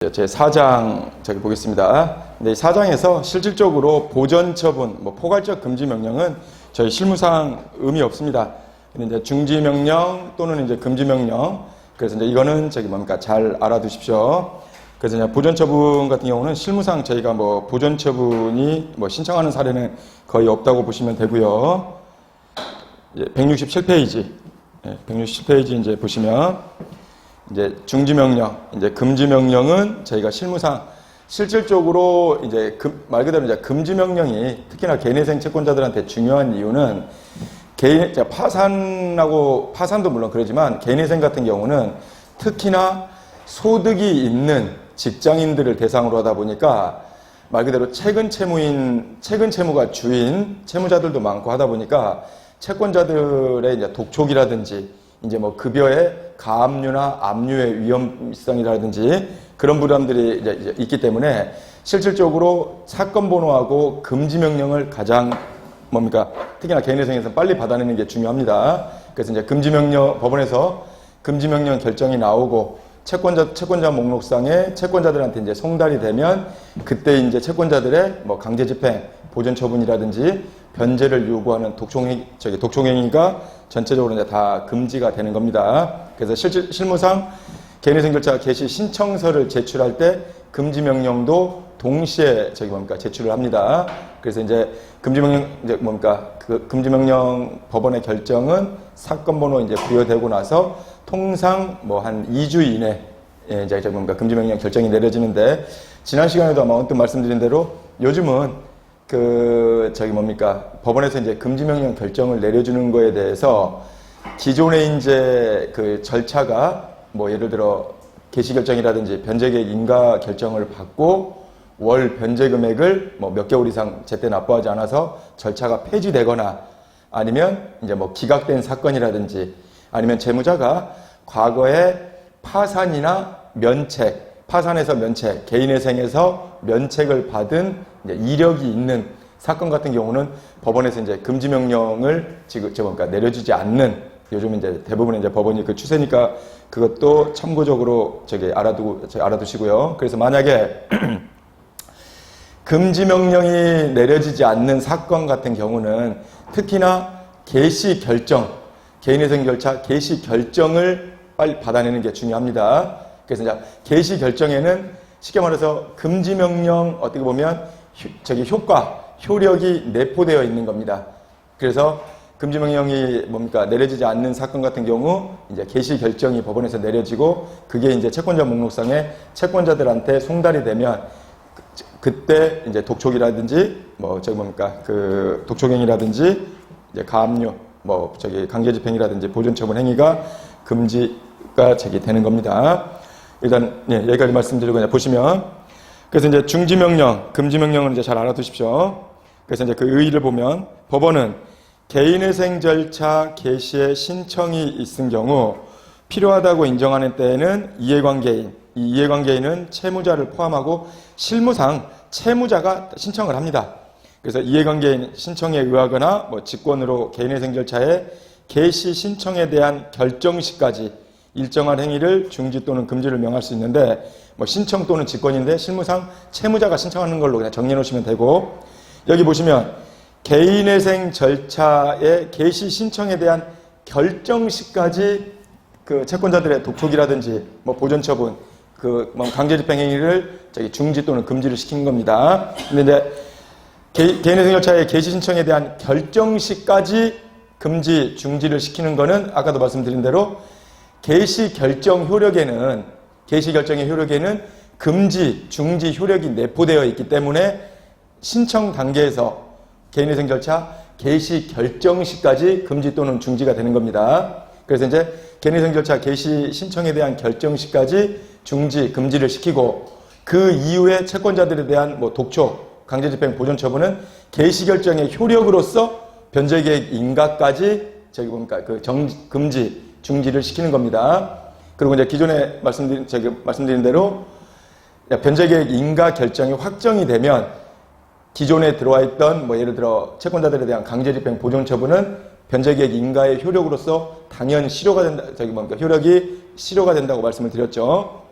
제 4장 저기 보겠습니다. 근데 이 4장에서 실질적으로 보전 처분, 포괄적 금지 명령은 저희 실무상 의미 없습니다. 근데 이제 중지 명령 또는 이제 금지 명령. 그래서 이제 이거는 잘 알아두십시오. 그래서 이제 보전 처분 같은 경우는 실무상 저희가 보전 처분이 신청하는 사례는 거의 없다고 보시면 되고요. 167페이지. 167페이지 이제 보시면 이제 중지명령, 이제 금지명령은 저희가 실무상 실질적으로 이제 말 그대로 이제 금지명령이 특히나 개인회생 채권자들한테 중요한 이유는 파산도 물론 그러지만 개인회생 같은 경우는 특히나 소득이 있는 직장인들을 대상으로 하다 보니까 말 그대로 최근 채무가 주인 채무자들도 많고 하다 보니까 채권자들의 이제 독촉이라든지 이제 급여의 가압류나 압류의 위험성이라든지 그런 부담들이 이제 있기 때문에 실질적으로 사건 번호하고 금지 명령을 가장 특히나 개인회생에서 빨리 받아내는 게 중요합니다. 그래서 이제 법원에서 금지 명령 결정이 나오고 채권자 목록상에 채권자들한테 이제 송달이 되면 그때 이제 채권자들의 강제 집행, 보전 처분이라든지 변제를 요구하는 독촉행위가 전체적으로 이제 다 금지가 되는 겁니다. 그래서 실무상 개인회생 절차 개시 신청서를 제출할 때 금지 명령도 동시에 제출을 합니다. 그래서 이제 금지 명령 법원의 결정은 사건 번호 이제 부여되고 나서 통상 한 2주 이내 이제 금지 명령 결정이 내려지는데 지난 시간에도 아마 언뜻 말씀드린 대로 요즘은 법원에서 이제 금지명령 결정을 내려주는 거에 대해서 기존의 이제 절차가 예를 들어 개시결정이라든지 변제계획 인가 결정을 받고 월 변제 금액을 몇 개월 이상 제때 납부하지 않아서 절차가 폐지되거나 아니면 이제 기각된 사건이라든지 아니면 채무자가 과거에 파산이나 파산에서 면책, 개인회생에서 면책을 받은 이력이 있는 사건 같은 경우는 법원에서 이제 금지명령을 내려주지 않는 요즘 이제 대부분 이제 법원이 그 추세니까 그것도 참고적으로 알아두시고요. 그래서 만약에 금지명령이 내려지지 않는 사건 같은 경우는 특히나 개인회생 절차 개시 결정을 빨리 받아내는 게 중요합니다. 그래서 이제 개시 결정에는 쉽게 말해서 금지명령 어떻게 보면 효력이 내포되어 있는 겁니다. 그래서 금지명령이 내려지지 않는 사건 같은 경우 이제 개시 결정이 법원에서 내려지고 그게 이제 채권자 목록상에 채권자들한테 송달이 되면 그때 이제 독촉이라든지 독촉행위라든지 이제 가압류 강제집행이라든지 보존처분 행위가 금지가 되는 겁니다. 일단 여기까지 말씀드리고 그냥 보시면 그래서 이제 중지명령, 금지명령은 이제 잘 알아두십시오. 그래서 이제 그 의의를 보면 법원은 개인회생 절차 개시에 신청이 있은 경우 필요하다고 인정하는 때에는 이해관계인, 이 이해관계인은 채무자를 포함하고 실무상 채무자가 신청을 합니다. 그래서 이해관계인 신청에 의하거나 직권으로 개인회생 절차의 개시 신청에 대한 결정시까지 일정한 행위를 중지 또는 금지를 명할 수 있는데 신청 또는 직권인데 실무상 채무자가 신청하는 걸로 그냥 정리해 놓으시면 되고 여기 보시면 개인회생 절차의 개시 신청에 대한 결정시까지 채권자들의 독촉이라든지 보전처분 강제집행 행위를 중지 또는 금지를 시킨 겁니다. 근데 이제 개인회생 절차의 개시 신청에 대한 결정시까지 금지, 중지를 시키는 거는 아까도 말씀드린 대로 개시 결정의 효력에는 금지, 중지 효력이 내포되어 있기 때문에 신청 단계에서 개인회생 절차 개시 결정 시까지 금지 또는 중지가 되는 겁니다. 그래서 이제 개인회생 절차 개시 신청에 대한 결정 시까지 중지, 금지를 시키고 그 이후에 채권자들에 대한 독촉, 강제집행, 보존처분은 개시 결정의 효력으로서 변제계획 인가까지 금지, 중지를 시키는 겁니다. 그리고 이제 기존에 말씀드린 대로 변제계획 인가 결정이 확정이 되면 기존에 들어와 있던 예를 들어 채권자들에 대한 강제집행 보존처분은 변제계획 인가의 효력으로서 당연 실효가 된다. 효력이 실효가 된다고 말씀을 드렸죠.